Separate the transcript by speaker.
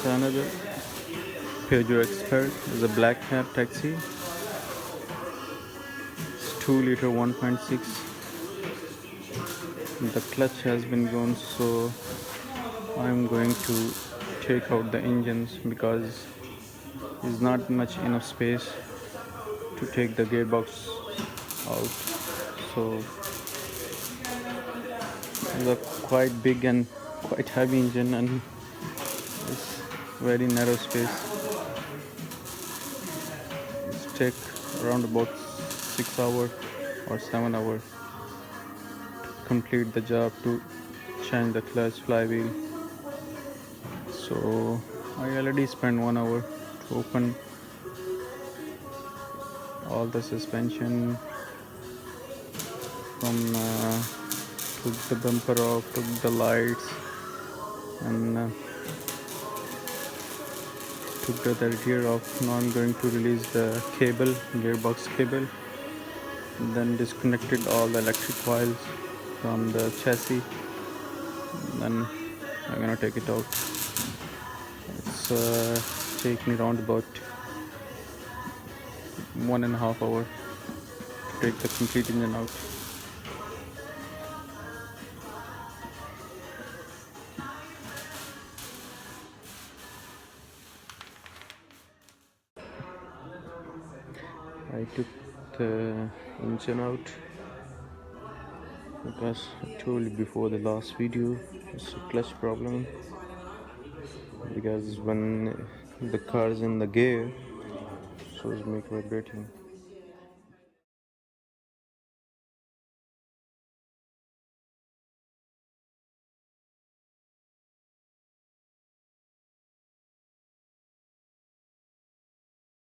Speaker 1: another Peugeot Expert. Is a black cab taxi. It's 2 liter 1.6. The clutch has been gone, so I'm going to take out the engines because there's not much enough space to take the gearbox out. So it's a quite big and quite heavy engine, and it's very narrow space. It's take around about 6 hours or 7 hours to complete the job, to change the clutch, flywheel. So I already spent 1 hour to open all the suspension, from took the bumper off, took the lights, and took the rear off. Now I'm going to release the cable, gearbox cable, then disconnected all the electric coils from the chassis. Then I'm gonna take it out. It's take me around about 1.5 hours to take the complete engine out. I took the engine out because I told you before the last video, it's a clutch problem, because when the car is in the gear, so it's make vibrating.